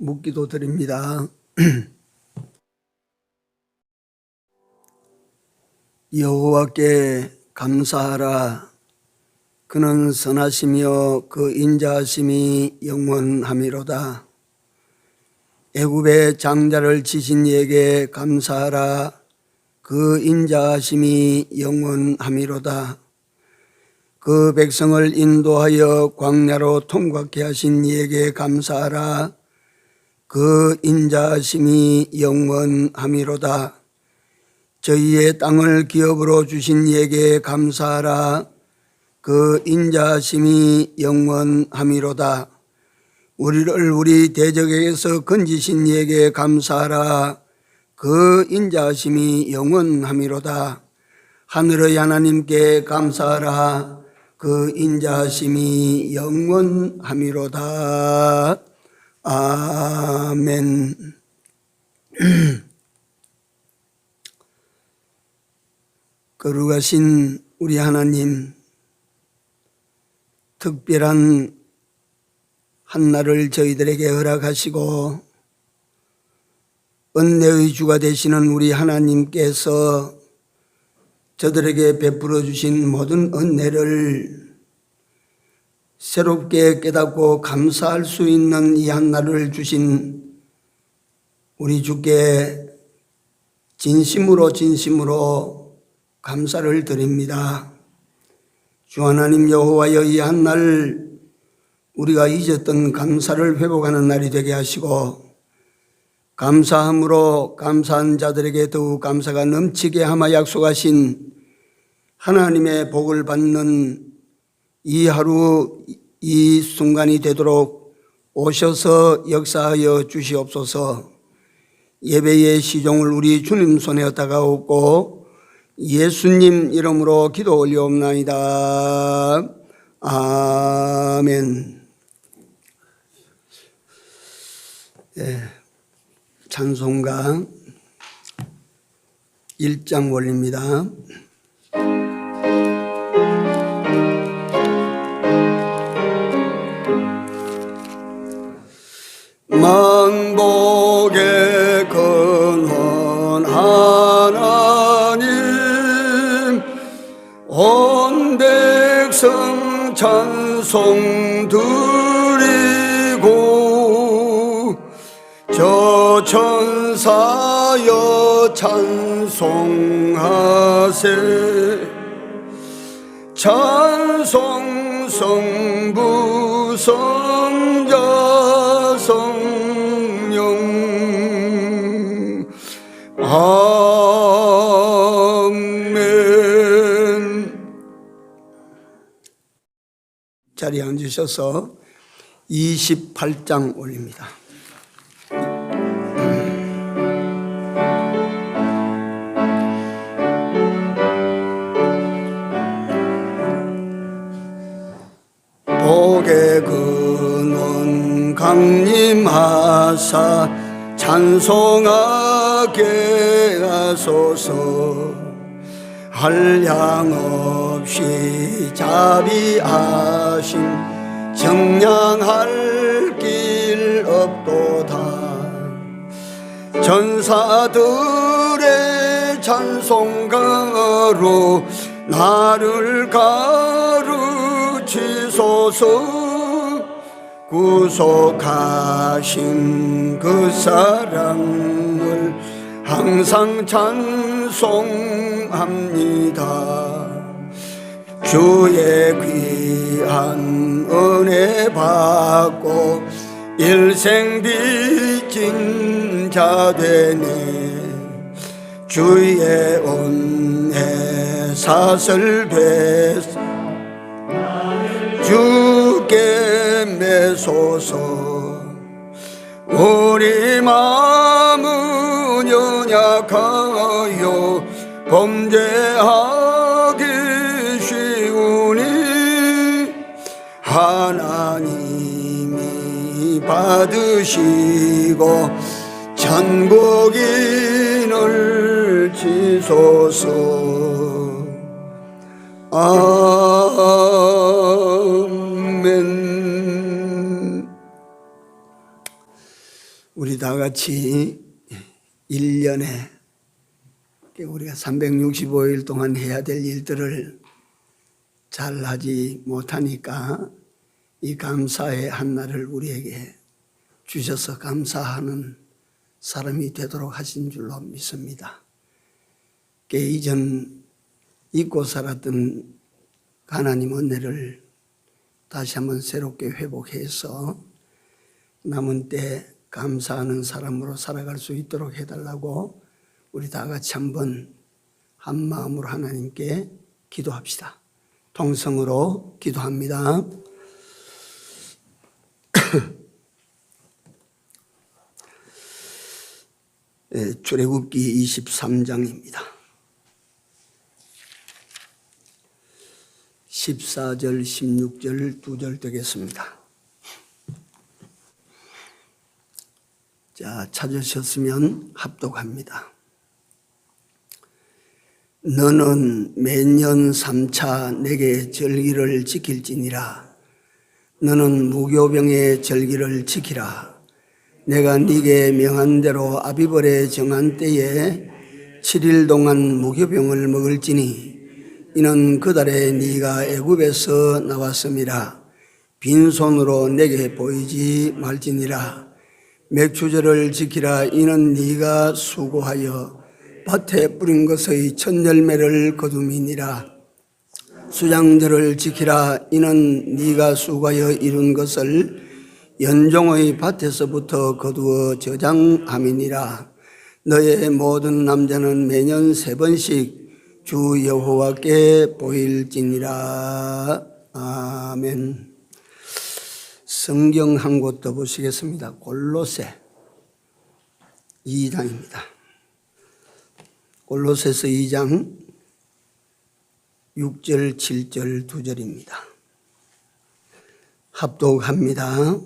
묻기도 드립니다. 여호와께 감사하라. 그는 선하시며 그 인자하심이 영원함이로다. 애굽의 장자를 치신 이에게 감사하라. 그 인자하심이 영원함이로다. 그 백성을 인도하여 광야로 통과케 하신 이에게 감사하라. 그 인자하심이 영원함이로다. 저희의 땅을 기업으로 주신 이에게 감사하라. 그 인자하심이 영원함이로다. 우리를 우리 대적에게서 건지신 이에게 감사하라. 그 인자하심이 영원함이로다. 하늘의 하나님께 감사하라. 그 인자하심이 영원함이로다. 아멘. 거룩하신 우리 하나님, 특별한 한날을 저희들에게 허락하시고 은혜의 주가 되시는 우리 하나님께서 저들에게 베풀어 주신 모든 은혜를 새롭게 깨닫고 감사할 수 있는 이 한날을 주신 우리 주께 진심으로 감사를 드립니다. 주 하나님 여호와여, 이 한날 우리가 잊었던 감사를 회복하는 날이 되게 하시고 감사함으로 감사한 자들에게 더욱 감사가 넘치게 하마 약속하신 하나님의 복을 받는 이 하루 이 순간이 되도록 오셔서 역사하여 주시옵소서. 예배의 시종을 우리 주님 손에 얻다가옵고 예수님 이름으로 기도 올리옵나이다. 아멘. 찬송가 1장 올립니다. 만복의 근원 하나님, 온 백성 찬송 드리고 저 천사여 찬송하세. 찬송 성부 성자 성령 아멘. 자리에 앉으셔서 28장 올립니다. 복의 근원 강림하사 찬송하게 하소서. 한량 없이 자비하심 정량할 길 없도다. 전사들의 찬송가로 나를 가르치소서. 구속하신 그 사랑을 항상 찬송합니다. 주의 귀한 은혜 받고 일생 빚진 자 되네. 주의 은혜 사슬 되사 주께 매소서. 우리 마음은 연약하여 범죄하기 쉬우니 하나님이 받으시고 천국인을 지소서. 아멘. 우리 다 같이 1년에 우리가 365일 동안 해야 될 일들을 잘 하지 못하니까 이 감사의 한날을 우리에게 주셔서 감사하는 사람이 되도록 하신 줄로 믿습니다. 이전 잊고 살았던 하나님 은혜를 다시 한번 새롭게 회복해서 남은 때 감사하는 사람으로 살아갈 수 있도록 해달라고 우리 다 같이 한번 한 마음으로 하나님께 기도합시다. 통성으로 기도합니다. 출애굽기 23장입니다. 14절, 16절, 2절 되겠습니다. 자, 찾으셨으면 합독합니다. 너는 매년 3차 내게 절기를 지킬지니라. 너는 무교병의 절기를 지키라. 내가 네게 명한 대로 아비벌에 정한 때에 7일 동안 무교병을 먹을지니 이는 그달에 네가 애굽에서 나왔음이라. 빈손으로 내게 보이지 말지니라. 맥주절을 지키라. 이는 네가 수고하여 밭에 뿌린 것의 첫 열매를 거둠이니라. 수장절을 지키라. 이는 네가 수고하여 이룬 것을 연종의 밭에서부터 거두어 저장함이니라. 너의 모든 남자는 매년 3번씩 주 여호와께 보일지니라. 아멘. 성경 한 곳 더 보시겠습니다. 골로새 2장입니다. 골로새서 2장 6절, 7절, 2절입니다. 합독합니다.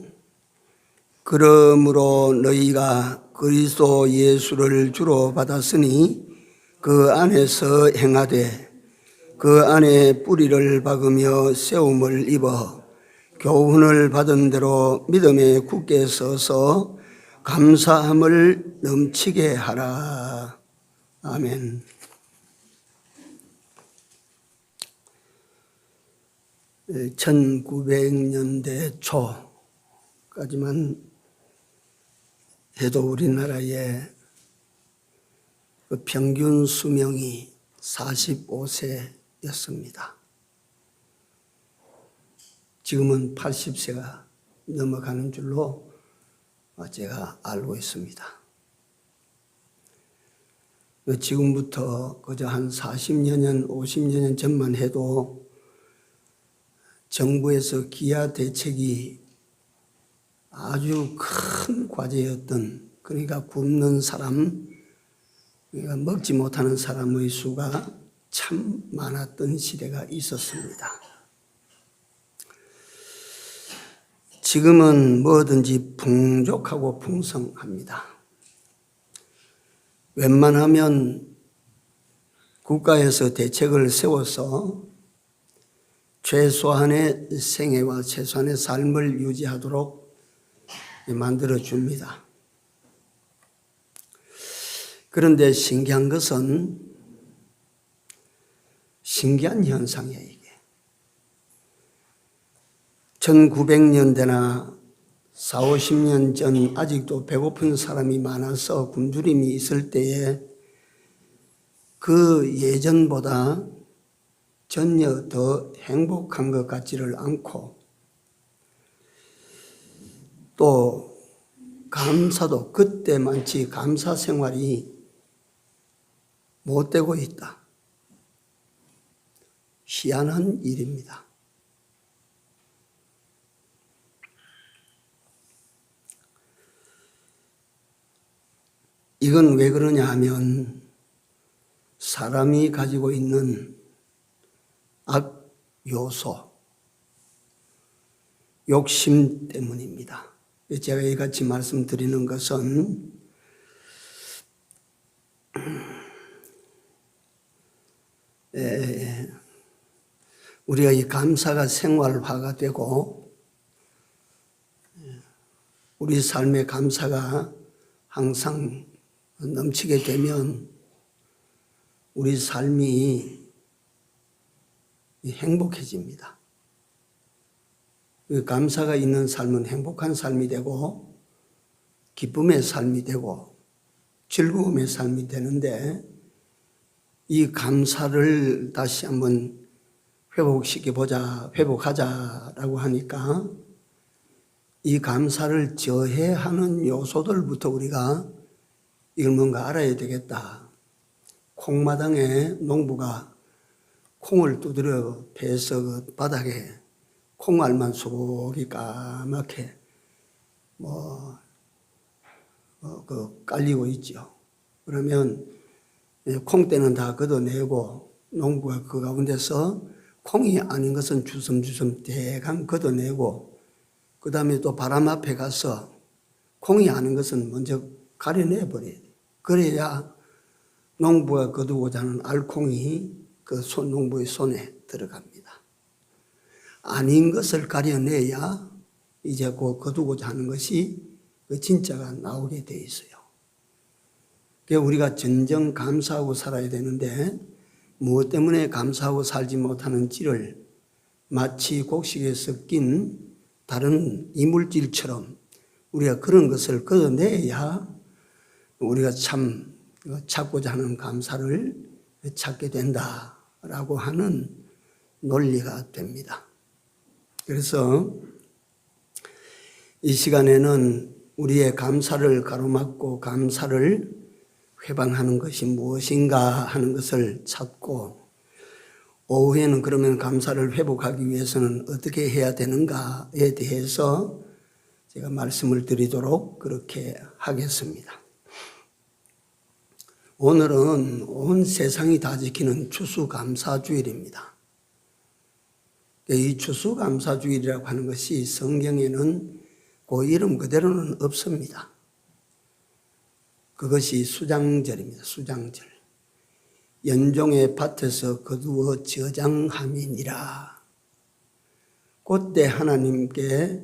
그러므로 너희가 그리스도 예수를 주로 받았으니 그 안에서 행하되 그 안에 뿌리를 박으며 세움을 입어 교훈을 받은 대로 믿음에 굳게 서서 감사함을 넘치게 하라. 아멘. 네, 1900년대 초까지만 해도 우리나라의 그 평균 수명이 45세였습니다. 지금은 80세가 넘어가는 줄로 제가 알고 있습니다. 지금부터 그저 한 40여 년, 50여 년 전만 해도 정부에서 기아 대책이 아주 큰 과제였던, 그러니까 굶는 사람, 그러니까 먹지 못하는 사람의 수가 참 많았던 시대가 있었습니다. 지금은 뭐든지 풍족하고 풍성합니다. 웬만하면 국가에서 대책을 세워서 최소한의 생애와 최소한의 삶을 유지하도록 만들어줍니다. 그런데 신기한 것은 신기한 현상이에요, 이게. 1900년대나 40-50년 전 아직도 배고픈 사람이 많아서 굶주림이 있을 때에 그 예전보다 전혀 더 행복한 것 같지를 않고 또 감사도 그때만치 감사 생활이 못 되고 있다. 희한한 일입니다. 이건 왜 그러냐 하면 사람이 가지고 있는 악 요소, 욕심 때문입니다. 제가 이같이 말씀드리는 것은 우리가 이 감사가 생활화가 되고 우리 삶의 감사가 항상 넘치게 되면 우리 삶이 행복해집니다. 감사가 있는 삶은 행복한 삶이 되고 기쁨의 삶이 되고 즐거움의 삶이 되는데, 이 감사를 다시 한번 회복하자라고 하니까 이 감사를 저해하는 요소들부터 우리가 이걸 뭔가 알아야 되겠다. 콩마당에 농부가 콩을 두드려 패서 그 바닥에 콩알만 속이 까맣게 깔리고 있죠. 그러면 콩대는 다 걷어내고 농부가 그 가운데서 콩이 아닌 것은 주섬주섬 대강 걷어내고, 그 다음에 또 바람 앞에 가서 콩이 아닌 것은 먼저 가려내버려야 돼. 그래야 농부가 거두고자 하는 알콩이 그 농부의 손에 들어갑니다. 아닌 것을 가려내야 이제 그 거두고자 하는 것이 그 진짜가 나오게 돼 있어요. 그러니까 우리가 진정 감사하고 살아야 되는데, 무엇 때문에 감사하고 살지 못하는지를 마치 곡식에 섞인 다른 이물질처럼 우리가 그런 것을 걷어내야 우리가 참 찾고자 하는 감사를 찾게 된다라고 하는 논리가 됩니다. 그래서 이 시간에는 우리의 감사를 가로막고 감사를 회방하는 것이 무엇인가 하는 것을 찾고, 오후에는 그러면 감사를 회복하기 위해서는 어떻게 해야 되는가에 대해서 제가 말씀을 드리도록 그렇게 하겠습니다. 오늘은 온 세상이 다 지키는 추수감사주일입니다. 이 추수감사주일이라고 하는 것이 성경에는 그 이름 그대로는 없습니다. 그것이 수장절입니다. 수장절. 연종의 밭에서 거두어 저장함이니라. 그때 하나님께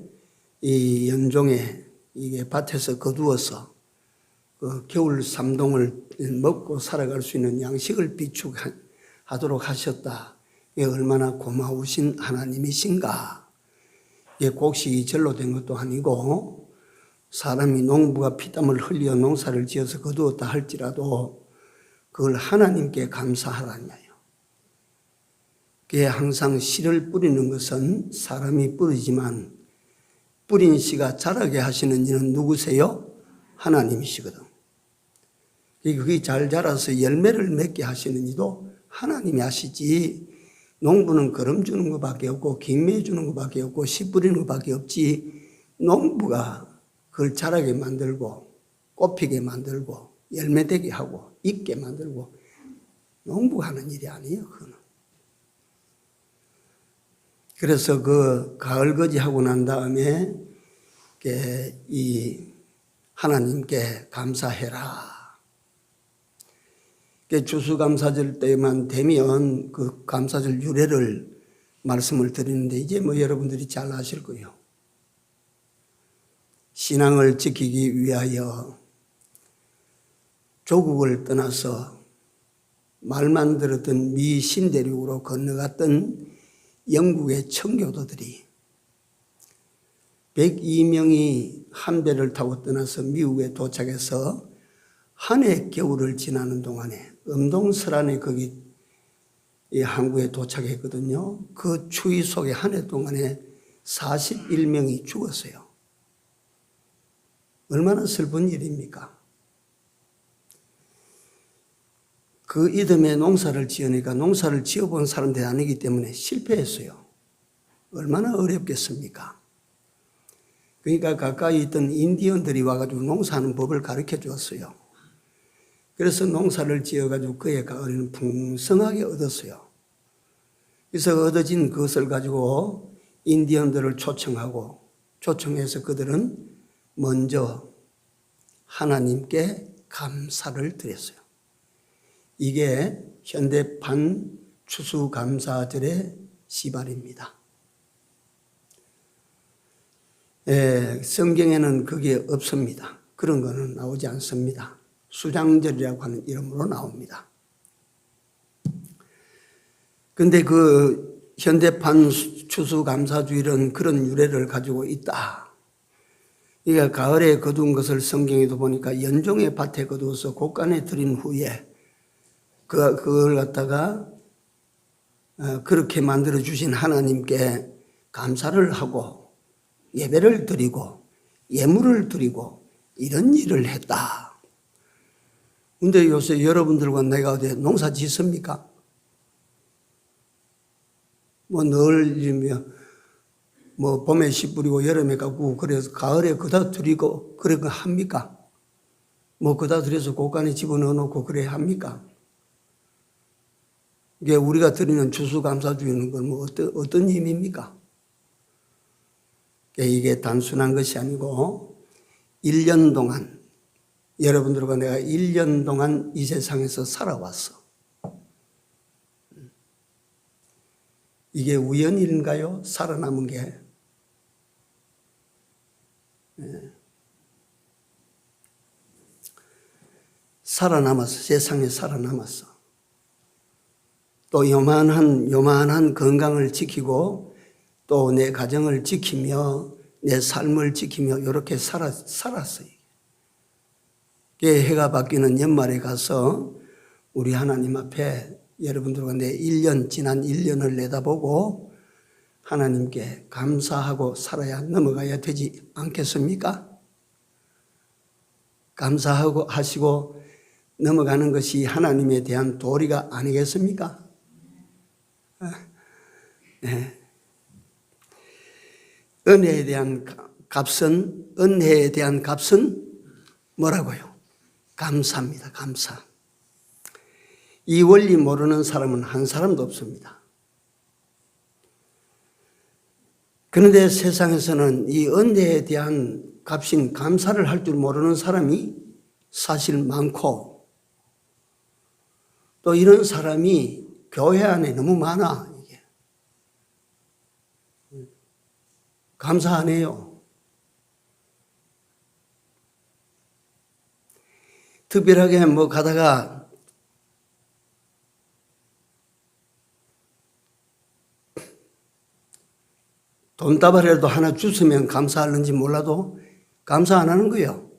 이 연종의 이게 밭에서 거두어서 그 겨울 삼동을 먹고 살아갈 수 있는 양식을 비축하도록 하셨다. 이게 얼마나 고마우신 하나님이신가. 이게 곡식이 절로 된 것도 아니고 사람이 농부가 피땀을 흘려 농사를 지어서 거두었다 할지라도 그걸 하나님께 감사하라냐요. 그게 항상 씨를 뿌리는 것은 사람이 뿌리지만 뿌린 씨가 자라게 하시는 이는 누구세요? 하나님이시거든. 그게 잘 자라서 열매를 맺게 하시는 이도 하나님이 하시지, 농부는 거름 주는 것밖에 없고 김매 주는 것밖에 없고 씨 뿌리는 것밖에 없지, 농부가 그걸 자라게 만들고 꽃피게 만들고 열매되게 하고 익게 만들고 농부가 하는 일이 아니에요. 그거는. 그래서 그 가을거지 하고 난 다음에 이 하나님께 감사해라. 추수감사절 때만 되면 그 감사절 유래를 말씀을 드리는데, 이제 뭐 여러분들이 잘 아실 거예요. 신앙을 지키기 위하여 조국을 떠나서 말만 들었던 미 신대륙으로 건너갔던 영국의 청교도들이 102명이 한 배를 타고 떠나서 미국에 도착해서 한 해 겨울을 지나는 동안에 음동설안에 거기 이 항구에 도착했거든요. 그 추위 속에 한 해 동안에 41명이 죽었어요. 얼마나 슬픈 일입니까? 그 이듬해 농사를 지으니까 농사를 지어본 사람들이 아니기 때문에 실패했어요. 얼마나 어렵겠습니까? 그러니까 가까이 있던 인디언들이 와가지고 농사하는 법을 가르쳐 주었어요. 그래서 농사를 지어가지고 그의 가을에는 풍성하게 얻었어요. 그래서 얻어진 그것을 가지고 인디언들을 초청해서 그들은 먼저 하나님께 감사를 드렸어요. 이게 현대판 추수감사절의 시발입니다. 성경에는 그게 없습니다. 그런 거는 나오지 않습니다. 수장절이라고 하는 이름으로 나옵니다. 근데 그 현대판 추수감사주일은 그런 유래를 가지고 있다. 이게 가을에 거둔 것을 성경에도 보니까 연종의 밭에 거두어서 곡간에 들인 후에 그걸 갖다가 그렇게 만들어 주신 하나님께 감사를 하고 예배를 드리고 예물을 드리고 이런 일을 했다. 근데 요새 여러분들과 내가 어디 농사 짓습니까? 뭐 널이면 뭐 봄에 씨 뿌리고 여름에 가꾸고 그래서 가을에 그다 드리고 그런 거 합니까? 뭐 그다 드려서 곡간에 집어넣어 놓고 그래 합니까? 이게 우리가 드리는 추수감사주일은 건 뭐 어떤 의미입니까? 이게 단순한 것이 아니고 1년 동안 여러분들과 내가 1년 동안 이 세상에서 살아왔어. 이게 우연일인가요? 살아남은 게? 살아남았어. 세상에 살아남았어. 또 요만한 건강을 지키고 또 내 가정을 지키며 내 삶을 지키며 이렇게 살았어요. 해가 바뀌는 연말에 가서 우리 하나님 앞에 여러분들과 내 지난 1년을 내다보고 하나님께 감사하고 살아야 넘어가야 되지 않겠습니까? 감사하고 하시고 넘어가는 것이 하나님에 대한 도리가 아니겠습니까? 네. 은혜에 대한 값은 뭐라고요? 감사입니다. 감사. 이 원리 모르는 사람은 한 사람도 없습니다. 그런데 세상에서는 이 은혜에 대한 값인 감사를 할 줄 모르는 사람이 사실 많고 또 이런 사람이 교회 안에 너무 많아. 이게 감사 안 해요. 특별하게 뭐 가다가 돈다발이라도 하나 주스면 감사하는지 몰라도 감사 안 하는 거예요.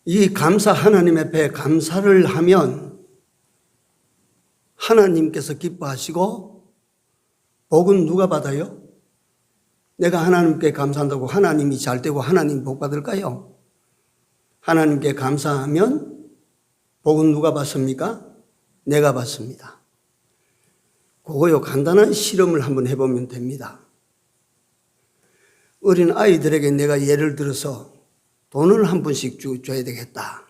이 하나님 앞에 감사를 하면 하나님께서 기뻐하시고 복은 누가 받아요? 내가 하나님께 감사한다고 하나님이 잘 되고 하나님 복 받을까요? 하나님께 감사하면 복은 누가 받습니까? 내가 받습니다. 그거요, 간단한 실험을 한번 해보면 됩니다. 어린 아이들에게 내가 예를 들어서 돈을 한 푼씩 줘야 되겠다.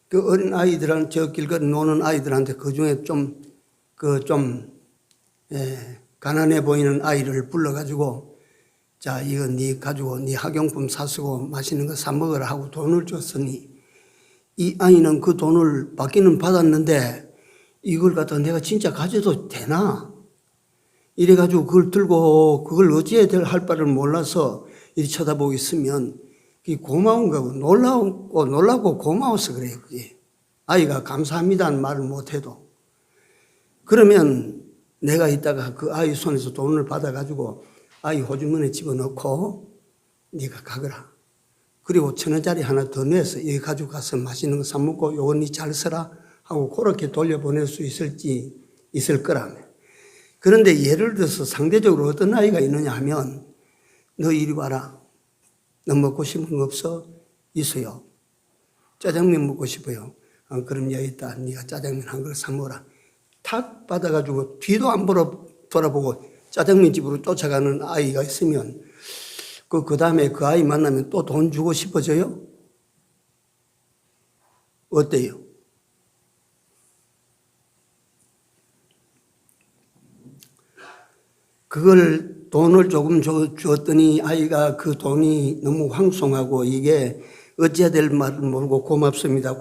그 어린 아이들한테, 저 길거리 노는 아이들한테 그 중에 가난해 보이는 아이를 불러가지고, 자, 이거 네 가지고 네 학용품 사쓰고 맛있는 거 사 먹으라 하고 돈을 줬으니, 이 아이는 그 돈을 받기는 받았는데, 이걸 갖다 내가 진짜 가져도 되나? 이래가지고 그걸 들고 그걸 어찌해야 할 바를 몰라서 이렇게 쳐다보고 있으면, 이 고마운 거고 놀라고 고마워서 그래요. 그게. 아이가 감사합니다는 말을 못해도. 그러면 내가 이따가 그 아이 손에서 돈을 받아가지고 아이 호주머니에 집어넣고 네가 가거라. 그리고 1,000원짜리 하나 더 내서 여기 가지고 가서 맛있는 거 사 먹고 요거 니 잘 써라 하고 그렇게 돌려보낼 수 있을 거라며. 그런데 예를 들어서 상대적으로 어떤 아이가 있느냐 하면 너 이리 와라. 너 먹고 싶은 거 없어? 있어요. 짜장면 먹고 싶어요. 그럼 여기 있다. 네가 짜장면 한 그릇 사 먹어라. 탁 받아가지고 뒤도 안 돌아보고 짜장면 집으로 쫓아가는 아이가 있으면 그 다음에 그 아이 만나면 또 돈 주고 싶어져요? 어때요? 그걸 돈을 조금 주었더니 아이가 그 돈이 너무 황송하고 이게 어찌해야 될 말을 모르고 고맙습니다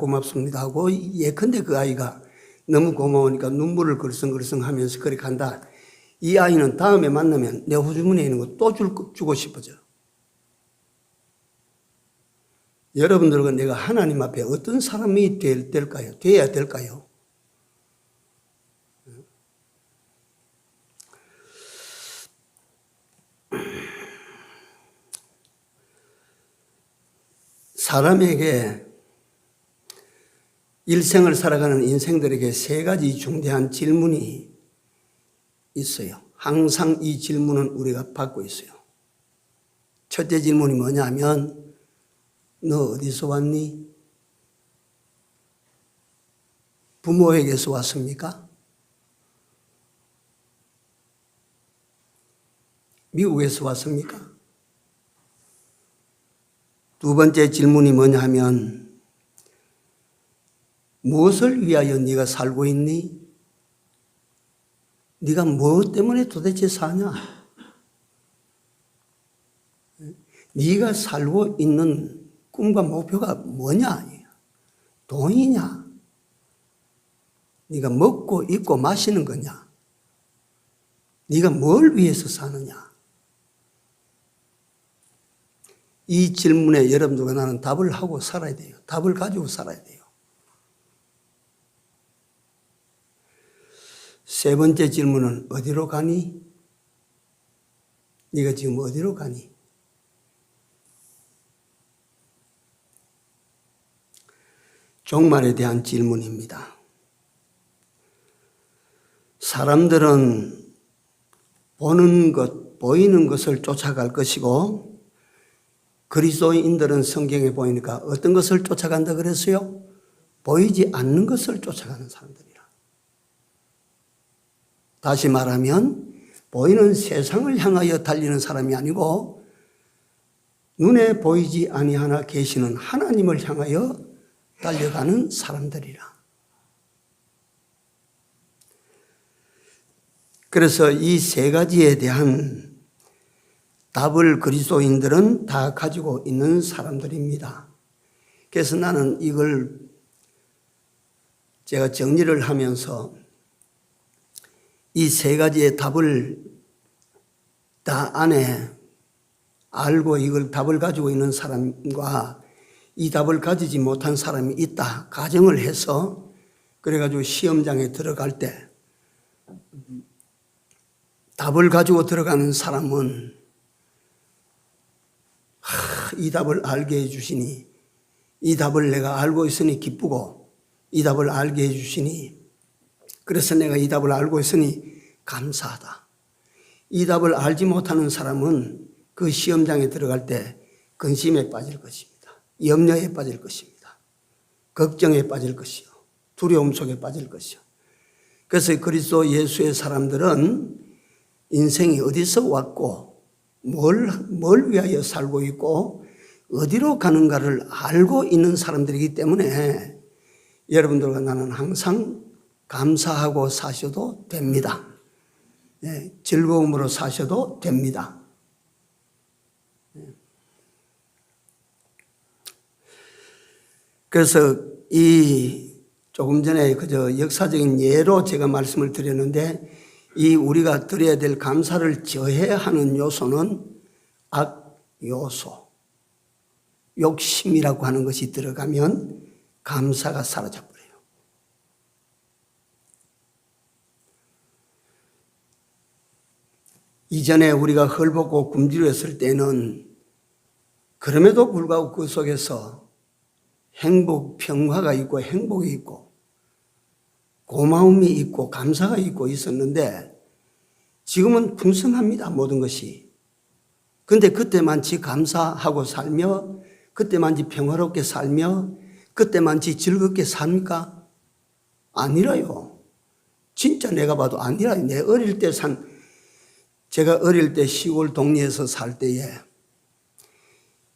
하고 예컨대 그 아이가 너무 고마우니까 눈물을 글썽글썽 하면서 그렇게 간다. 이 아이는 다음에 만나면 내 호주머니에 있는 거 또 주고 싶어져. 여러분들과 내가 하나님 앞에 어떤 사람이 될까요? 돼야 될까요? 사람에게 일생을 살아가는 인생들에게 세 가지 중대한 질문이 있어요. 항상 이 질문은 우리가 받고 있어요. 첫째 질문이 뭐냐면 너 어디서 왔니? 부모에게서 왔습니까? 미국에서 왔습니까? 두 번째 질문이 뭐냐 하면 무엇을 위하여 네가 살고 있니? 네가 무엇 때문에 도대체 사냐? 네가 살고 있는 꿈과 목표가 뭐냐? 돈이냐? 네가 먹고 입고 마시는 거냐? 네가 뭘 위해서 사느냐? 이 질문에 여러분들과 나는 답을 하고 살아야 돼요. 답을 가지고 살아야 돼요. 세 번째 질문은 어디로 가니? 네가 지금 어디로 가니? 종말에 대한 질문입니다. 사람들은 보는 것, 보이는 것을 쫓아갈 것이고 그리스도인들은 성경에 보니까 어떤 것을 쫓아간다 그랬어요? 보이지 않는 것을 쫓아가는 사람들이라. 다시 말하면 보이는 세상을 향하여 달리는 사람이 아니고 눈에 보이지 아니하나 계시는 하나님을 향하여 달려가는 사람들이라. 그래서 이 세 가지에 대한 답을 그리스도인들은 다 가지고 있는 사람들입니다. 그래서 나는 이걸 제가 정리를 하면서 이 세 가지의 답을 다 안에 알고 이걸 답을 가지고 있는 사람과 이 답을 가지지 못한 사람이 있다 가정을 해서 그래가지고 시험장에 들어갈 때 답을 가지고 들어가는 사람은 이 답을 알게 해주시니 이 답을 내가 알고 있으니 기쁘고 이 답을 알게 해주시니 그래서 내가 이 답을 알고 있으니 감사하다. 이 답을 알지 못하는 사람은 그 시험장에 들어갈 때 근심에 빠질 것입니다. 염려에 빠질 것입니다. 걱정에 빠질 것이요. 두려움 속에 빠질 것이요. 그래서 그리스도 예수의 사람들은 인생이 어디서 왔고 뭘 위하여 살고 있고 어디로 가는가를 알고 있는 사람들이기 때문에 여러분들과 나는 항상 감사하고 사셔도 됩니다. 네, 즐거움으로 사셔도 됩니다. 그래서 이 조금 전에 그저 역사적인 예로 제가 말씀을 드렸는데 이 우리가 드려야 될 감사를 저해하는 요소는 악 요소, 욕심이라고 하는 것이 들어가면 감사가 사라져 버려요. 이전에 우리가 헐벗고 굶주렸을 때는 그럼에도 불구하고 그 속에서 행복, 평화가 있고 행복이 있고 고마움이 있고 감사가 있고 있었는데 지금은 풍성합니다. 모든 것이. 그런데 그때만치 감사하고 살며 그때만치 평화롭게 살며 그때만치 즐겁게 삽니까? 아니라요. 진짜 내가 봐도 아니라요. 내 어릴 때 제가 어릴 때 시골 동네에서 살 때에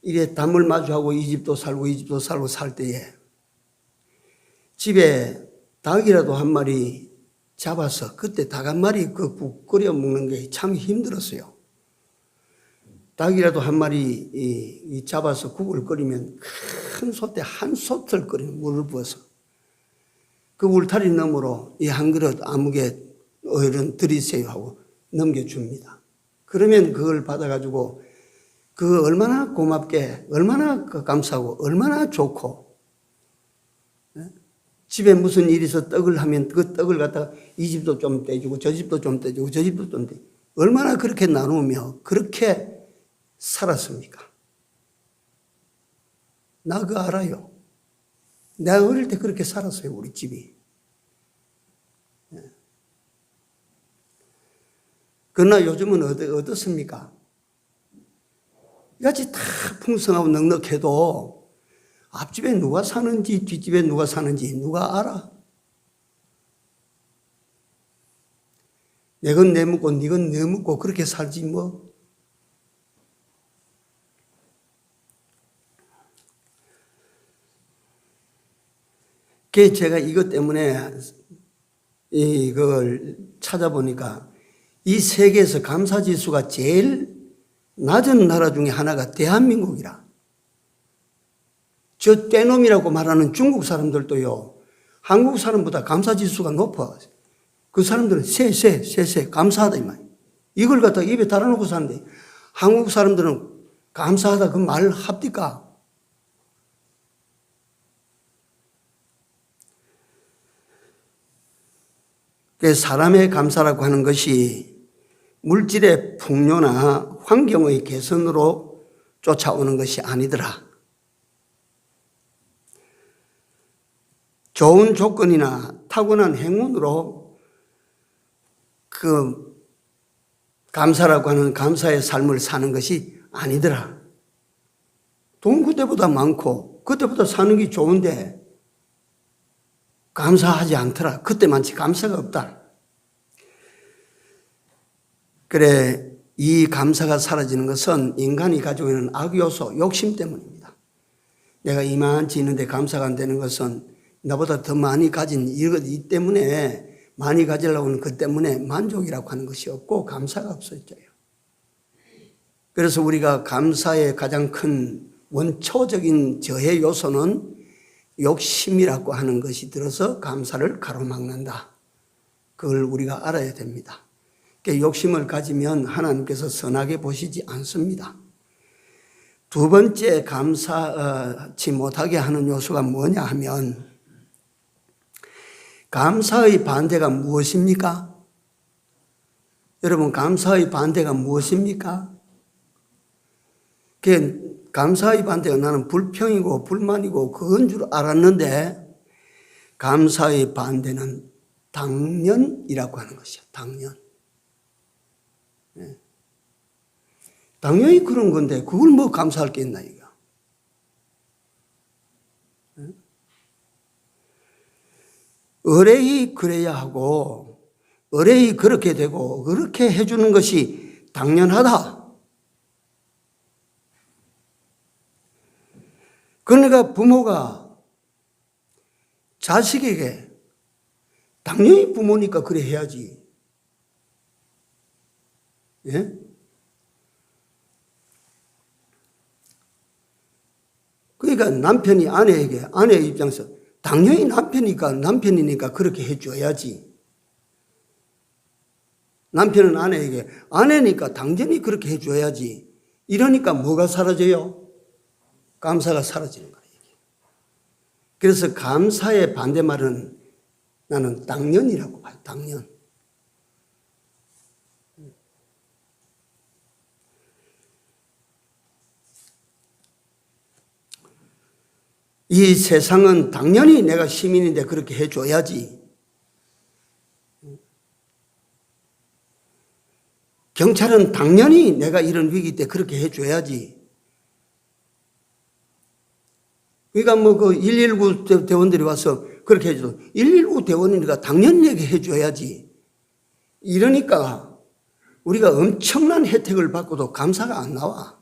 이래 담을 마주하고 이 집도 살고 살 때에 집에 닭이라도 한 마리 잡아서 그때 닭 한 마리 그 국 끓여 먹는 게 참 힘들었어요. 닭이라도 한 마리 잡아서 국을 끓이면 큰 솥에 한 솥을 끓이는 물을 부어서 그 울타리 너머로 이 한 그릇 아무개 어른 드리세요 하고 넘겨줍니다. 그러면 그걸 받아가지고 그 얼마나 고맙게, 얼마나 감사하고, 얼마나 좋고, 집에 무슨 일이 있어 떡을 하면 그 떡을 갖다가 이 집도 좀 떼주고 저 집도 좀 떼주고 저 집도 좀 떼주고 얼마나 그렇게 나누며 그렇게 살았습니까? 나 그거 알아요. 내가 어릴 때 그렇게 살았어요, 우리 집이. 그러나 요즘은 어떻습니까? 이같이 다 풍성하고 넉넉해도 앞집에 누가 사는지 뒷집에 누가 사는지 누가 알아? 내 건 내 묻고 네 건 내 묻고 그렇게 살지 뭐. 그래서 제가 이것 때문에 이걸 찾아보니까 이 세계에서 감사지수가 제일 낮은 나라 중에 하나가 대한민국이라. 저 떼놈이라고 말하는 중국 사람들도요, 한국 사람보다 감사지수가 높아. 그 사람들은 세, 감사하다, 이 말이야. 이걸 갖다 입에 달아놓고 사는데, 한국 사람들은 감사하다 그 말 합니까? 사람의 감사라고 하는 것이 물질의 풍요나 환경의 개선으로 쫓아오는 것이 아니더라. 좋은 조건이나 타고난 행운으로 그 감사라고 하는 감사의 삶을 사는 것이 아니더라. 돈 그때보다 많고 그때보다 사는 게 좋은데 감사하지 않더라. 그때만치 감사가 없다. 그래, 이 감사가 사라지는 것은 인간이 가지고 있는 악요소, 욕심 때문입니다. 내가 이만치 있는데 감사가 안 되는 것은 나보다 더 많이 가진 이 때문에, 많이 가지려고 하는 그 때문에 만족이라고 하는 것이 없고 감사가 없어져요. 그래서 우리가 감사의 가장 큰 원초적인 저해 요소는 욕심이라고 하는 것이 들어서 감사를 가로막는다. 그걸 우리가 알아야 됩니다. 욕심을 가지면 하나님께서 선하게 보시지 않습니다. 두 번째 감사치 못하게 하는 요소가 뭐냐 하면, 감사의 반대가 무엇입니까? 여러분, 감사의 반대가 무엇입니까? 감사의 반대가 나는 불평이고 불만이고 그건 줄 알았는데, 감사의 반대는 당연이라고 하는 것이야. 당연. 당연히 그런 건데 그걸 뭐 감사할 게 있나 이거. 의뢰이 그래야 하고 의뢰이 그렇게 되고 그렇게 해주는 것이 당연하다. 그러니까 부모가 자식에게 당연히 부모니까 그래 해야지. 예? 그러니까 남편이 아내에게, 아내의 입장에서 당연히 남편이니까 그렇게 해줘야지. 남편은 아내에게 아내니까 당연히 그렇게 해줘야지. 이러니까 뭐가 사라져요? 감사가 사라지는 거예요. 그래서 감사의 반대말은 나는 당연이라고 봐요. 당연. 이 세상은 당연히 내가 시민인데 그렇게 해줘야지. 경찰은 당연히 내가 이런 위기 때 그렇게 해줘야지. 그러니까 뭐 그 119 대원들이 와서 그렇게 해줘. 119 대원이니까 당연히 내게 해줘야지. 이러니까 우리가 엄청난 혜택을 받고도 감사가 안 나와.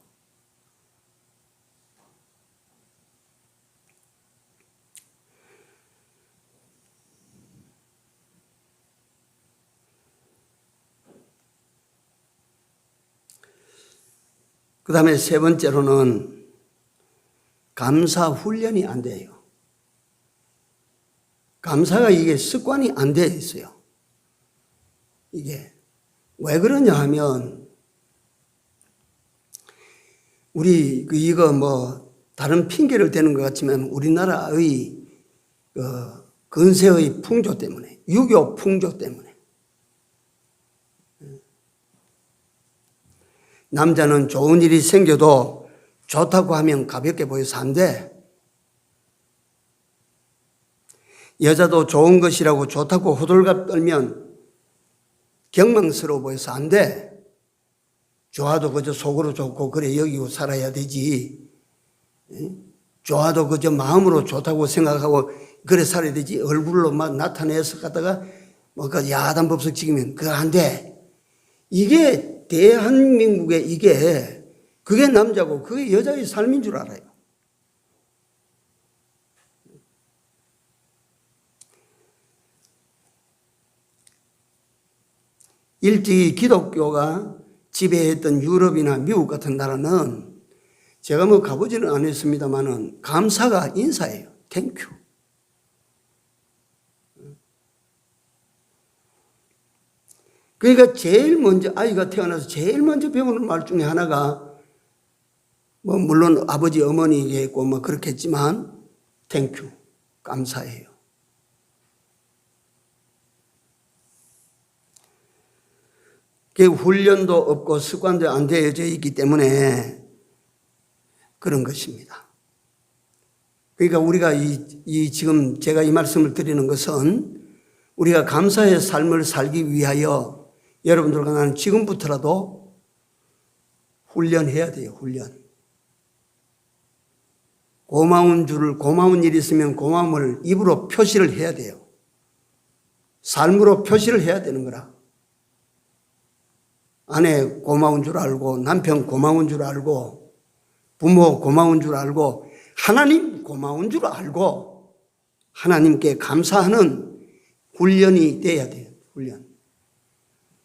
그 다음에 세 번째로는 감사 훈련이 안 돼요. 감사가 이게 습관이 안 돼 있어요. 이게 왜 그러냐 하면 우리 이거 뭐 다른 핑계를 대는 것 같지만 우리나라의 근세의 풍조 때문에, 유교 풍조 때문에 남자는 좋은 일이 생겨도 좋다고 하면 가볍게 보여서 안 돼. 여자도 좋은 것이라고 좋다고 호들갑 떨면 경망스러워 보여서 안 돼. 좋아도 그저 속으로 좋고 그래 여기고 살아야 되지. 좋아도 그저 마음으로 좋다고 생각하고 그래 살아야 되지. 얼굴로 막 나타내서 갖다가 뭐그 야단 법석 지키면 그거 안 돼. 이게 대한민국의 그게 남자고 그게 여자의 삶인 줄 알아요. 일찍이 기독교가 지배했던 유럽이나 미국 같은 나라는 제가 뭐 가보지는 않았습니다만은 감사가 인사예요. 땡큐. 그러니까 제일 먼저 아이가 태어나서 제일 먼저 배우는 말 중에 하나가 뭐 물론 아버지 어머니겠고 뭐 그렇겠지만 땡큐. 감사해요. 그 훈련도 없고 습관도 안 되어져 있기 때문에 그런 것입니다. 그러니까 우리가 지금 제가 이 말씀을 드리는 것은 우리가 감사의 삶을 살기 위하여 여러분들과 나는 지금부터라도 훈련해야 돼요. 훈련. 고마운 일이 있으면 고마움을 입으로 표시를 해야 돼요. 삶으로 표시를 해야 되는 거라. 아내 고마운 줄 알고 남편 고마운 줄 알고 부모 고마운 줄 알고 하나님 고마운 줄 알고 하나님께 감사하는 훈련이 돼야 돼요. 훈련.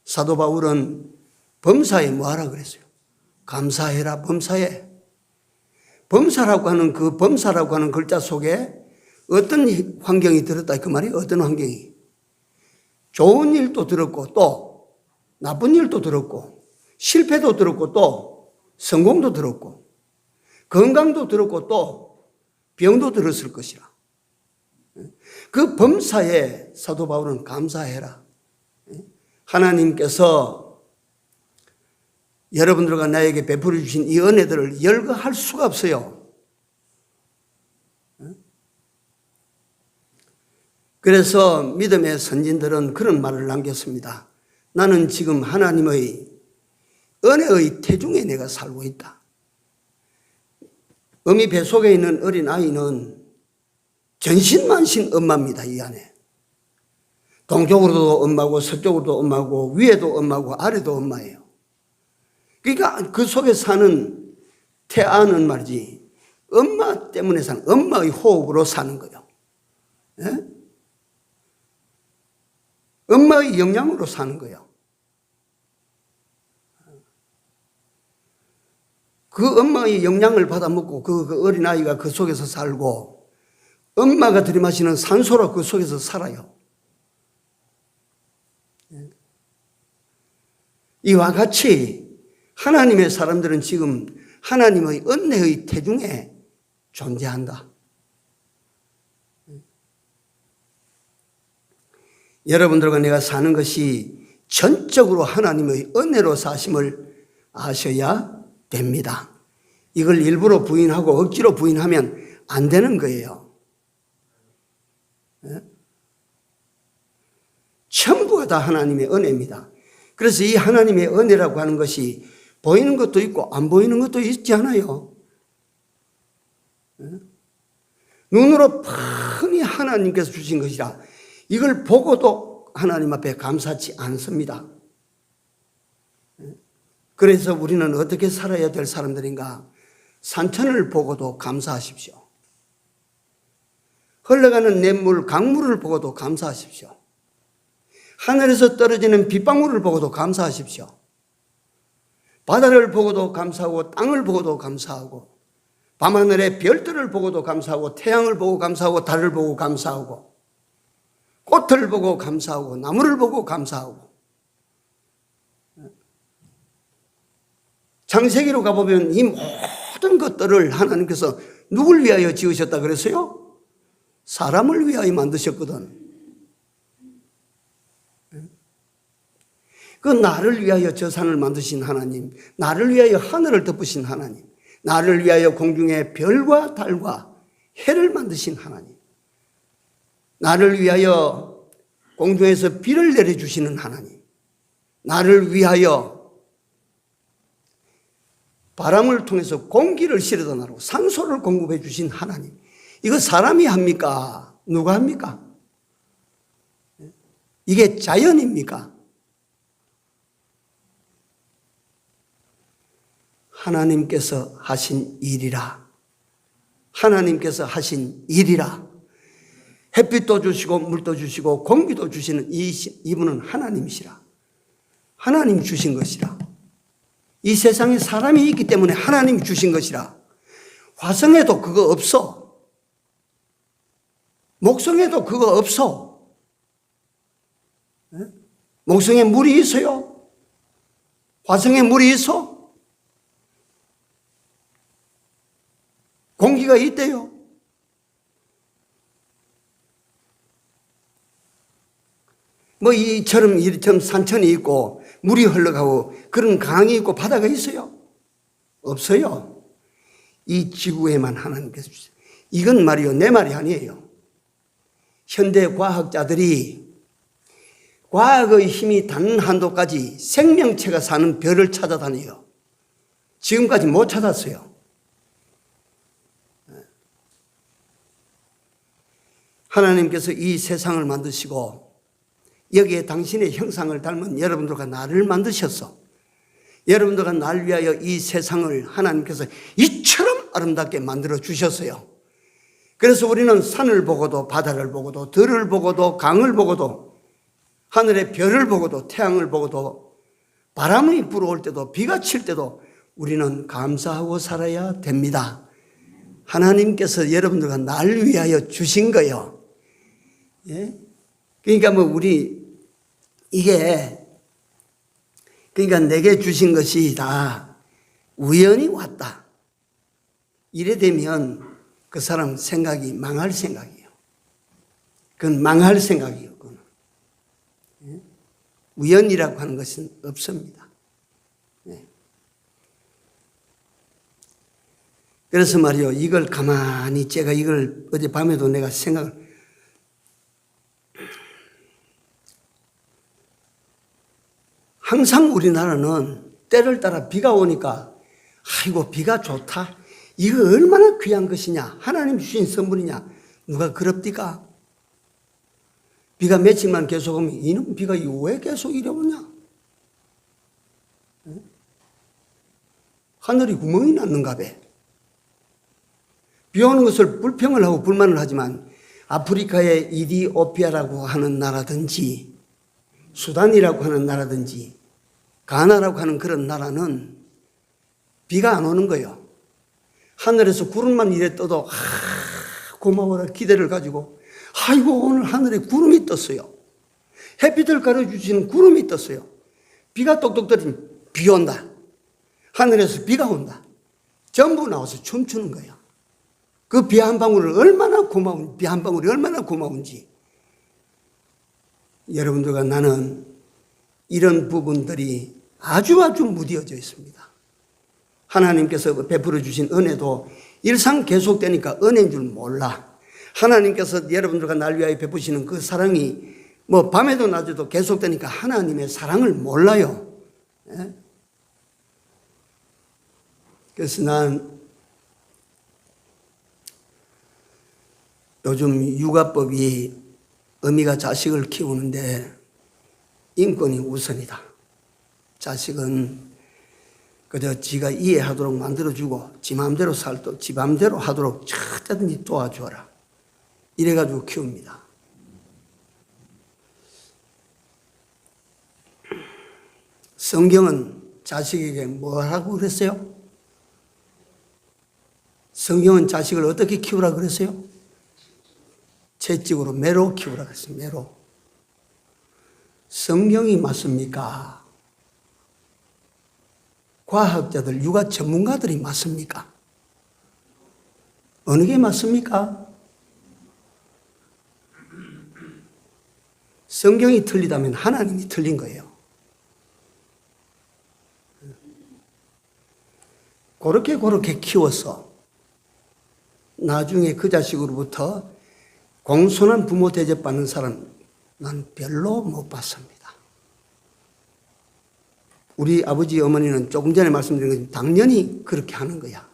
사도 바울은 범사에 뭐하라 그랬어요? 감사해라. 범사에. 범사라고 하는 글자 속에 어떤 환경이 들었다 그 말이에요. 어떤 환경이. 좋은 일도 들었고 또 나쁜 일도 들었고 실패도 들었고 또 성공도 들었고 건강도 들었고 또 병도 들었을 것이라. 그 범사에 사도 바울은 감사해라. 하나님께서 여러분들과 나에게 베풀어 주신 이 은혜들을 열거할 수가 없어요. 그래서 믿음의 선진들은 그런 말을 남겼습니다. 나는 지금 하나님의 은혜의 태중에 내가 살고 있다. 어미 뱃속에 있는 어린 아이는 전신만신 엄마입니다. 이 안에. 동쪽으로도 엄마고 서쪽으로도 엄마고 위에도 엄마고 아래도 엄마예요. 그러니까 그 속에 사는 태아는 말이지 엄마 때문에 사는 엄마의 호흡으로 사는 거예요. 예? 엄마의 영향으로 사는 거예요. 그 엄마의 영향을 받아먹고 그 어린아이가 그 속에서 살고 엄마가 들이마시는 산소로 그 속에서 살아요. 이와 같이 하나님의 사람들은 지금 하나님의 은혜의 태중에 존재한다. 여러분들과 내가 사는 것이 전적으로 하나님의 은혜로 사심을 아셔야 됩니다. 이걸 일부러 부인하고 억지로 부인하면 안 되는 거예요. 전부가 다 하나님의 은혜입니다. 그래서 이 하나님의 은혜라고 하는 것이 보이는 것도 있고 안 보이는 것도 있지 않아요. 눈으로 뻔히 하나님께서 주신 것이라 이걸 보고도 하나님 앞에 감사치 않습니다. 그래서 우리는 어떻게 살아야 될 사람들인가? 산천을 보고도 감사하십시오. 흘러가는 냇물, 강물을 보고도 감사하십시오. 하늘에서 떨어지는 빗방울을 보고도 감사하십시오. 바다를 보고도 감사하고 땅을 보고도 감사하고 밤하늘의 별들을 보고도 감사하고 태양을 보고 감사하고 달을 보고 감사하고 꽃을 보고 감사하고 나무를 보고 감사하고. 창세기로 가보면 이 모든 것들을 하나님께서 누굴 위하여 지으셨다 그랬어요? 사람을 위하여 만드셨거든. 그 나를 위하여 저 산을 만드신 하나님, 나를 위하여 하늘을 덮으신 하나님, 나를 위하여 공중에 별과 달과 해를 만드신 하나님, 나를 위하여 공중에서 비를 내려주시는 하나님, 나를 위하여 바람을 통해서 공기를 실어다 나르고 산소를 공급해 주신 하나님. 이거 사람이 합니까? 누가 합니까? 이게 자연입니까? 하나님께서 하신 일이라. 하나님께서 하신 일이라. 햇빛도 주시고 물도 주시고 공기도 주시는 이분은 하나님이시라. 하나님 주신 것이라. 이 세상에 사람이 있기 때문에 하나님이 주신 것이라. 화성에도 그거 없어. 목성에도 그거 없어. 목성에 물이 있어요? 화성에 물이 있어? 공기가 있대요. 뭐 이처럼 산천이 있고 물이 흘러가고 그런 강이 있고 바다가 있어요? 없어요. 이 지구에만 하나님께서 주세요. 이건 말이요, 내 말이 아니에요. 현대 과학자들이 과학의 힘이 닿는 한도까지 생명체가 사는 별을 찾아다녀요. 지금까지 못 찾았어요. 하나님께서 이 세상을 만드시고 여기에 당신의 형상을 닮은 여러분들과 나를 만드셨어. 여러분들과 날 위하여 이 세상을 하나님께서 이처럼 아름답게 만들어 주셨어요. 그래서 우리는 산을 보고도 바다를 보고도 들을 보고도 강을 보고도 하늘의 별을 보고도 태양을 보고도 바람이 불어올 때도 비가 칠 때도 우리는 감사하고 살아야 됩니다. 하나님께서 여러분들과 날 위하여 주신 거예요. 예? 그러니까 그러니까 내게 주신 것이 다 우연히 왔다. 이래 되면 그 사람 생각이 망할 생각이에요. 그건 망할 생각이에요. 그건. 예? 우연이라고 하는 것은 없습니다. 예. 그래서 말이요, 이걸 가만히 제가 이걸 어젯밤에도 내가 생각을 항상 우리나라는 때를 따라 비가 오니까 아이고 비가 좋다. 이거 얼마나 귀한 것이냐. 하나님 주신 선물이냐. 누가 그럽디까? 비가 며칠만 계속 오면 이놈 비가 왜 계속 이래 오냐. 하늘이 구멍이 났는가 봐. 비 오는 것을 불평을 하고 불만을 하지만 아프리카의 이디오피아라고 하는 나라든지 수단이라고 하는 나라든지 가나라고 하는 그런 나라는 비가 안 오는 거예요. 하늘에서 구름만 이래 떠도 고마워라 기대를 가지고 아이고 오늘 하늘에 구름이 떴어요. 햇빛을 가려주시는 구름이 떴어요. 비가 똑똑 떨어지면 비 온다. 하늘에서 비가 온다. 전부 나와서 춤추는 거예요. 그 비 한 방울을 비 한 방울이 얼마나 고마운지. 여러분들과 나는 이런 부분들이 아주 무뎌져 있습니다. 하나님께서 베풀어 주신 은혜도 일상 계속되니까 은혜인 줄 몰라. 하나님께서 여러분들과 날 위하여 베푸시는 그 사랑이 밤에도 낮에도 계속되니까 하나님의 사랑을 몰라요. 예? 그래서 난 요즘 육아법이 어미가 자식을 키우는데 인권이 우선이다. 자식은 그저 지가 이해하도록 만들어주고 지 마음대로 지 마음대로 하도록 어떻게든지 도와줘라. 이래가지고 키웁니다. 성경은 자식에게 뭐라고 그랬어요? 성경은 자식을 어떻게 키우라 그랬어요? 채찍으로 매로 키우라 그랬어요. 매로. 성경이 맞습니까? 과학자들, 육아 전문가들이 맞습니까? 어느 게 맞습니까? 성경이 틀리다면 하나님이 틀린 거예요. 그렇게 키워서 나중에 그 자식으로부터 공손한 부모 대접받는 사람 난 별로 못 봤습니다. 우리 아버지 어머니는 조금 전에 말씀드린 것처럼 당연히 그렇게 하는 거야.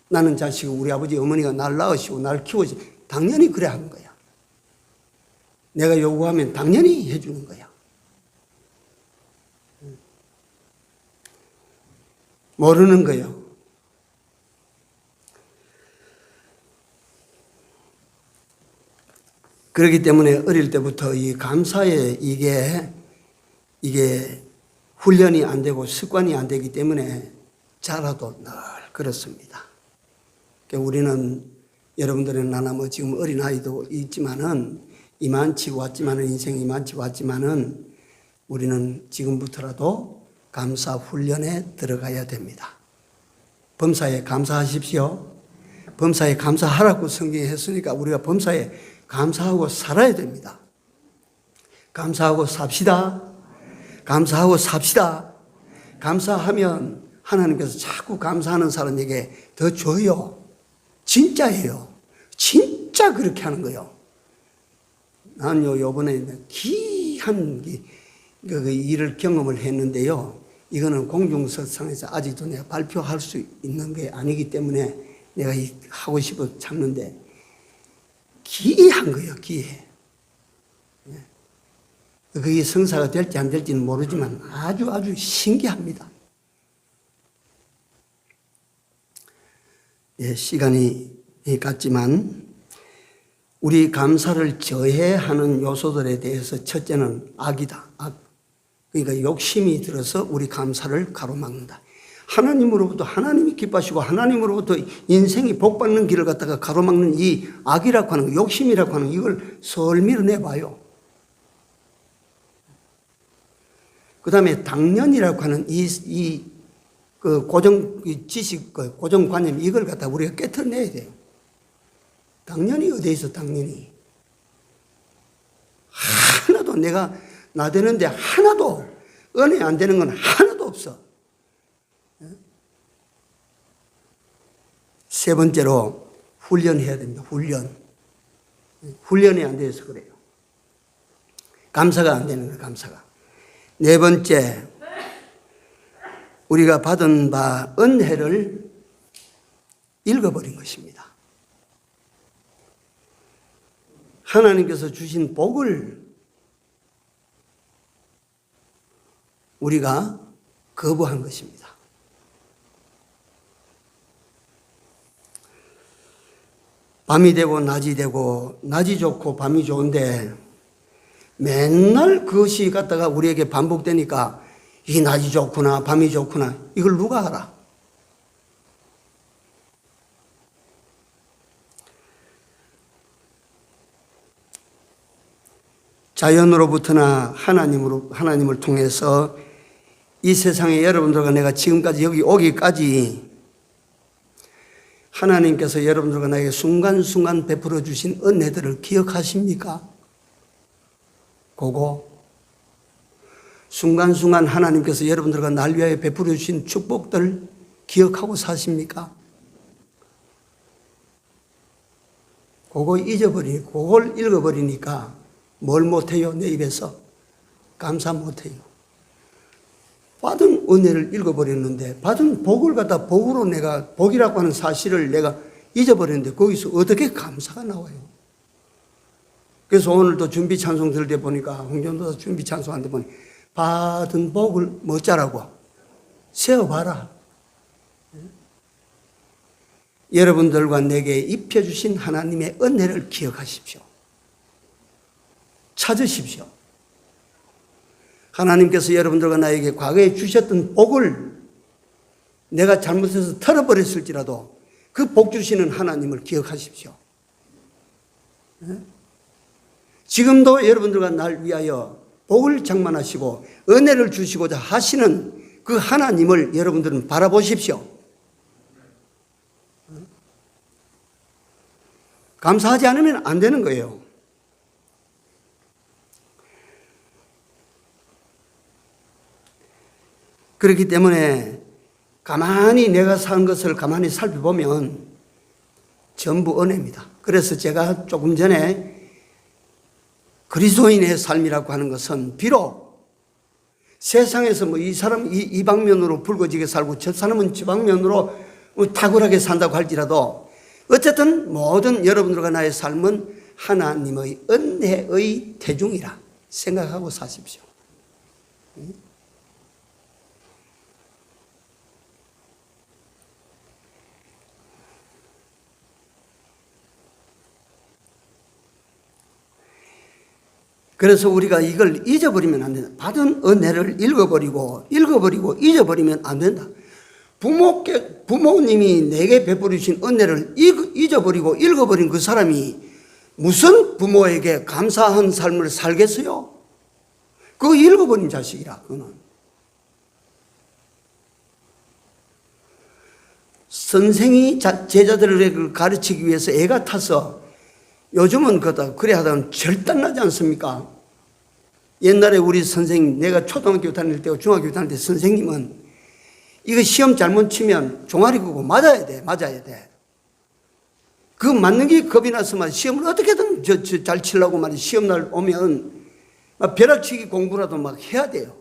나는 자식을 우리 아버지 어머니가 날 낳으시고 날 키워지 당연히 그래 하는 거야. 내가 요구하면 당연히 해주는 거야. 모르는 거예요. 그렇기 때문에 어릴 때부터 이 감사에 이게 훈련이 안 되고 습관이 안 되기 때문에 자라도 늘 그렇습니다. 그러니까 우리는 여러분들은 나나 뭐 지금 어린아이도 있지만은 이만치 왔지만은 인생이 이만치 왔지만은 우리는 지금부터라도 감사 훈련에 들어가야 됩니다. 범사에 감사하십시오. 범사에 감사하라고 성경이 했으니까 우리가 범사에 감사하고 살아야 됩니다. 감사하고 삽시다. 감사하고 삽시다. 감사하면 하나님께서 자꾸 감사하는 사람에게 더 줘요. 진짜예요. 진짜 그렇게 하는 거예요. 나는요, 요번에 귀한 그 일을 경험을 했는데요. 이거는 공중석상에서 아직도 내가 발표할 수 있는 게 아니기 때문에 내가 하고 싶어 참는데 귀한 거예요, 귀해. 그게 성사가 될지 안 될지는 모르지만 아주 신기합니다. 예, 시간이 갔지만 우리 감사를 저해하는 요소들에 대해서 첫째는 악이다. 악. 그러니까 욕심이 들어서 우리 감사를 가로막는다. 하나님으로부터 하나님이 기뻐하시고 하나님으로부터 인생이 복받는 길을 갖다가 가로막는 이 악이라고 하는 거, 욕심이라고 하는 이걸 설 밀어내봐요. 그 다음에 당연이라고 하는 그 고정 지식, 고정관념 이걸 갖다 우리가 깨트려내야 돼요. 당연히 어디에 있어, 당연히. 하나도 내가 나대는데 하나도 은혜 안 되는 건 하나도 없어. 세 번째로 훈련해야 됩니다. 훈련이 안 돼서 그래요. 감사가 안 되는 거예요. 감사가. 네 번째, 우리가 받은 바 은혜를 읽어버린 것입니다. 하나님께서 주신 복을 우리가 거부한 것입니다. 밤이 되고 낮이 되고 낮이 좋고 밤이 좋은데 맨날 그것이 갖다가 우리에게 반복되니까 이 낮이 좋구나 밤이 좋구나 이걸 누가 알아? 자연으로부터나 하나님을 통해서 이 세상에 여러분들과 내가 지금까지 여기 오기까지 하나님께서 여러분들과 나에게 순간순간 베풀어 주신 은혜들을 기억하십니까? 그거 순간순간 하나님께서 여러분들과 날 위하여 베풀어 주신 축복들 기억하고 사십니까? 그걸 읽어버리니까 뭘 못해요? 내 입에서 감사 못해요. 받은 은혜를 읽어버렸는데 받은 복을 갖다 복으로 내가 복이라고 하는 사실을 내가 잊어버렸는데 거기서 어떻게 감사가 나와요? 그래서 오늘도 준비 찬송 들을 때 보니까 홍전도사 준비 찬송할 때 보니 받은 복을 뭐자라고 세어봐라. 여러분들과 내게 입혀주신 하나님의 은혜를 기억하십시오. 찾으십시오. 하나님께서 여러분들과 나에게 과거에 주셨던 복을 내가 잘못해서 털어버렸을지라도 그 복 주시는 하나님을 기억하십시오. 지금도 여러분들과 날 위하여 복을 장만하시고 은혜를 주시고자 하시는 그 하나님을 여러분들은 바라보십시오. 감사하지 않으면 안 되는 거예요. 그렇기 때문에 가만히 내가 산 것을 가만히 살펴보면 전부 은혜입니다. 그래서 제가 조금 전에 그리스도인의 삶이라고 하는 것은 비록 세상에서 뭐 이 사람 이 방면으로 불거지게 살고 저 사람은 저 방면으로 탁월하게 산다고 할지라도 어쨌든 모든 여러분들과 나의 삶은 하나님의 은혜의 대중이라 생각하고 사십시오. 그래서 우리가 이걸 잊어버리면 안 된다. 받은 은혜를 읽어버리고 잊어버리면 안 된다. 부모님이 내게 베풀으신 은혜를 잊어버리고 읽어버린 그 사람이 무슨 부모에게 감사한 삶을 살겠어요? 그거 읽어버린 자식이라, 그거는. 선생이 제자들을 가르치기 위해서 애가 타서 요즘은 그래 하다가 절단나지 않습니까? 옛날에 우리 선생님, 내가 초등학교 다닐 때고 중학교 다닐 때 선생님은 이거 시험 잘못 치면 종아리 끄고 맞아야 돼. 그 맞는 게 겁이 나서 막 시험을 어떻게든 잘 치려고 말이 시험날 오면 막 벼락치기 공부라도 막 해야 돼요.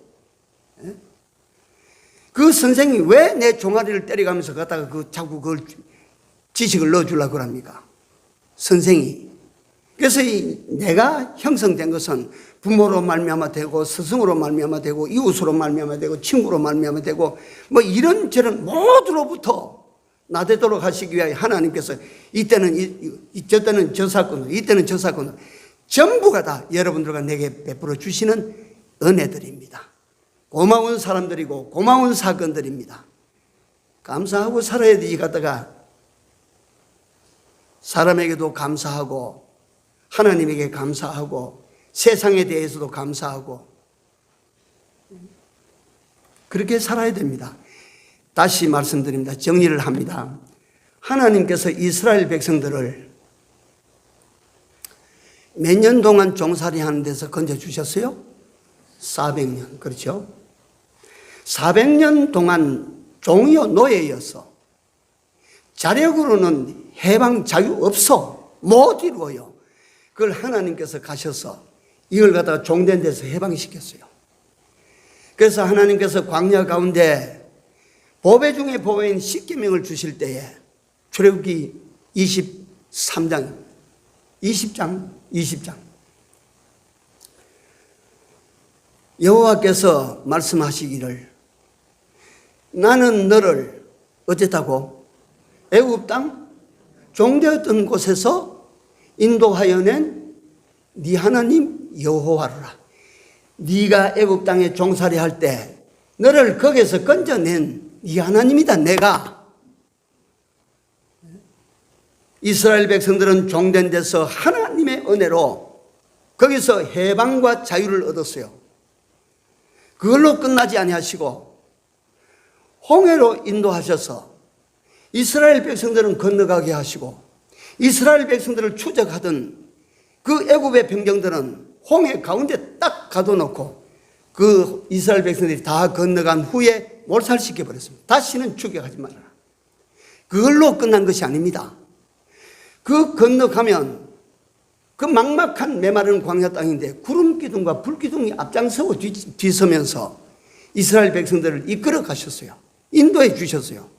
그 선생님이 왜 내 종아리를 때려가면서 갖다가 자꾸 그걸 지식을 넣어주려고 그럽니까? 선생이. 그래서 내가 형성된 것은 부모로 말미암아 되고 스승으로 말미암아 되고 이웃으로 말미암아 되고 친구로 말미암아 되고 뭐 이런저런 모두로부터 나되도록 하시기 위하여 하나님께서 이때는 저 사건으로 이때는 저 사건으로 전부가 다 여러분들과 내게 베풀어 주시는 은혜들입니다. 고마운 사람들이고 고마운 사건들입니다. 감사하고 살아야 되지 갖다가 사람에게도 감사하고 하나님에게 감사하고 세상에 대해서도 감사하고 그렇게 살아야 됩니다. 다시 말씀드립니다. 정리를 합니다. 하나님께서 이스라엘 백성들을 몇 년 동안 종살이 하는 데서 건져주셨어요? 400년. 그렇죠? 400년 동안 종이요 노예였어. 자력으로는 해방 자유 없어. 못 이루어요. 그걸 하나님께서 가셔서 이걸 갖다가 종된 데서 해방시켰어요. 그래서 하나님께서 광야 가운데 보배 중에 보배인 십계명을 주실 때에 출애굽기 20장 여호와께서 말씀하시기를 나는 너를 어쨌다고 애굽 땅 종되었던 곳에서 인도하여 낸 네 하나님 여호와라. 네가 애굽 땅에 종살이 할 때 너를 거기에서 건져낸 네 하나님이다. 내가. 이스라엘 백성들은 종된 데서 하나님의 은혜로 거기서 해방과 자유를 얻었어요. 그걸로 끝나지 아니하시고 홍해로 인도하셔서 이스라엘 백성들은 건너가게 하시고 이스라엘 백성들을 추적하던 그 애굽의 병정들은 홍해 가운데 딱 가둬놓고 그 이스라엘 백성들이 다 건너간 후에 몰살시켜 버렸습니다. 다시는 추격하지 말아라. 그걸로 끝난 것이 아닙니다. 그 건너가면 그 막막한 메마른 광야 땅인데 구름 기둥과 불 기둥이 앞장서고 뒤서면서 이스라엘 백성들을 이끌어 가셨어요. 인도해 주셨어요.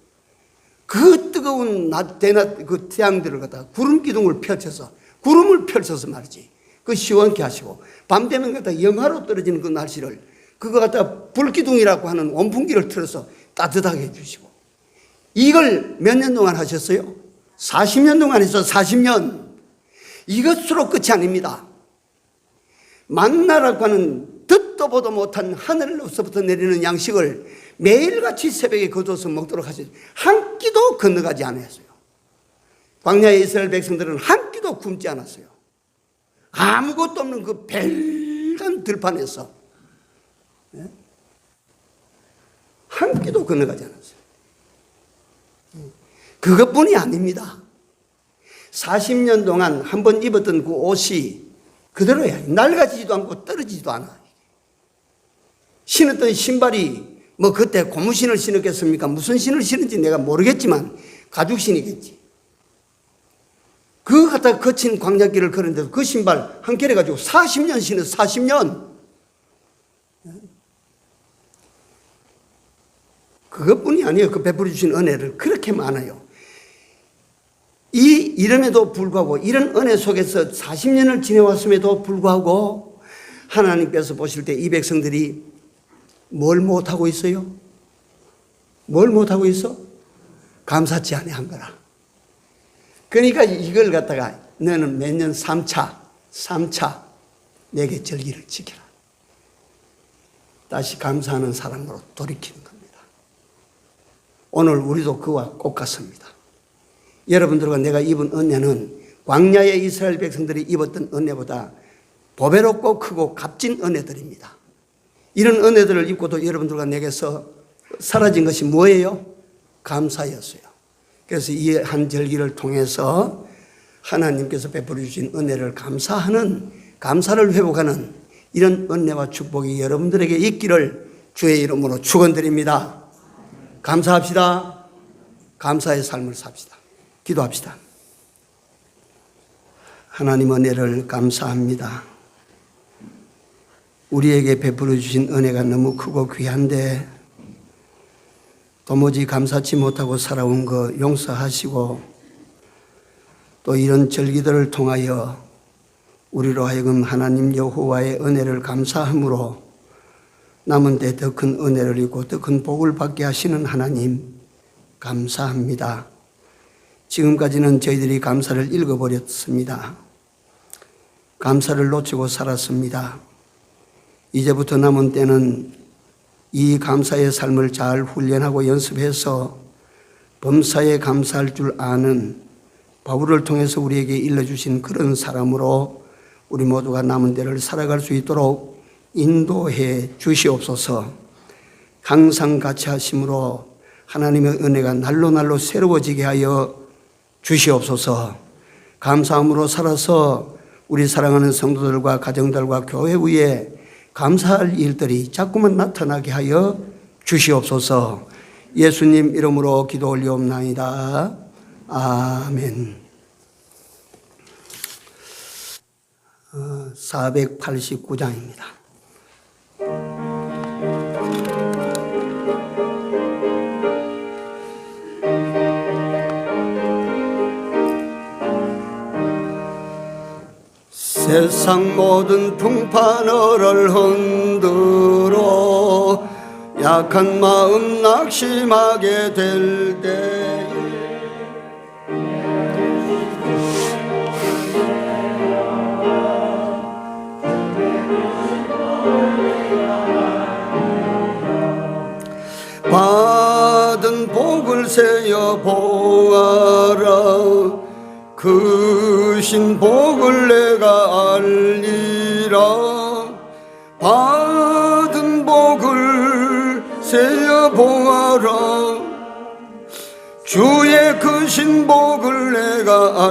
그 뜨거운 대낮 그 태양들을 갖다가 구름 기둥을 펼쳐서 구름을 펼쳐서 말이지. 그 시원케 하시고 밤 되면 갖다 영하로 떨어지는 그 날씨를 그거 갖다가 불기둥이라고 하는 온풍기를 틀어서 따뜻하게 해주시고 이걸 몇 년 동안 하셨어요? 40년 동안 해서 40년. 이것으로 끝이 아닙니다. 만나라고 하는 듣도 보도 못한 하늘로서부터 내리는 양식을 매일같이 새벽에 거둬서 먹도록 하셨어요. 한 끼도 건너가지 않았어요. 광야의 이스라엘 백성들은 한 끼도 굶지 않았어요. 아무것도 없는 그 별간 들판에서 한 끼도 건너가지 않았어요. 그것뿐이 아닙니다. 40년 동안 한 번 입었던 그 옷이 그대로야. 낡아지지도 않고 떨어지지도 않아. 신었던 신발이 뭐 그때 고무신을 신었겠습니까? 무슨 신을 신은지 내가 모르겠지만 가죽신이겠지. 그거 갖다가 거친 광야길을 걸었는데도 그 신발 한 켤레 가지고 40년 신었어. 40년. 그것뿐이 아니에요. 그 베풀어 주신 은혜를 그렇게 많아요. 이름에도 불구하고 이런 은혜 속에서 40년을 지내왔음에도 불구하고 하나님께서 보실 때 이 백성들이 뭘 못하고 있어요? 뭘 못하고 있어? 감사치 아니한 거라. 그러니까 이걸 갖다가 너는 매년 3차 내게 절기를 지켜라. 다시 감사하는 사람으로 돌이키는 겁니다. 오늘 우리도 그와 똑같습니다. 여러분들과 내가 입은 은혜는 광야의 이스라엘 백성들이 입었던 은혜보다 보배롭고 크고 값진 은혜들입니다. 이런 은혜들을 입고도 여러분들과 내게서 사라진 것이 뭐예요? 감사였어요. 그래서 이 한 절기를 통해서 하나님께서 베풀어 주신 은혜를 감사를 회복하는 이런 은혜와 축복이 여러분들에게 있기를 주의 이름으로 축원드립니다. 감사합시다. 감사의 삶을 삽시다. 기도합시다. 하나님 은혜를 감사합니다. 우리에게 베풀어 주신 은혜가 너무 크고 귀한데 도무지 감사치 못하고 살아온 거 용서하시고 또 이런 절기들을 통하여 우리로 하여금 하나님 여호와의 은혜를 감사함으로 남은 때 더 큰 은혜를 입고 더 큰 복을 받게 하시는 하나님 감사합니다. 지금까지는 저희들이 감사를 잃어버렸습니다. 감사를 놓치고 살았습니다. 이제부터 남은 때는 이 감사의 삶을 잘 훈련하고 연습해서 범사에 감사할 줄 아는 바울을 통해서 우리에게 일러주신 그런 사람으로 우리 모두가 남은 때를 살아갈 수 있도록 인도해 주시옵소서. 항상 같이 하심으로 하나님의 은혜가 날로 새로워지게 하여 주시옵소서. 감사함으로 살아서 우리 사랑하는 성도들과 가정들과 교회 위에 감사할 일들이 자꾸만 나타나게 하여 주시옵소서. 예수님 이름으로 기도 올리옵나이다. 아멘. 489장입니다. 세상 모든 풍파너를 흔들어 약한 마음 낙심하게 될 때에 받은 복을 세어 보아라. 그 신복을 내가 알리라. 받은 복을 세어 보아라. 주의 그 신복을 내가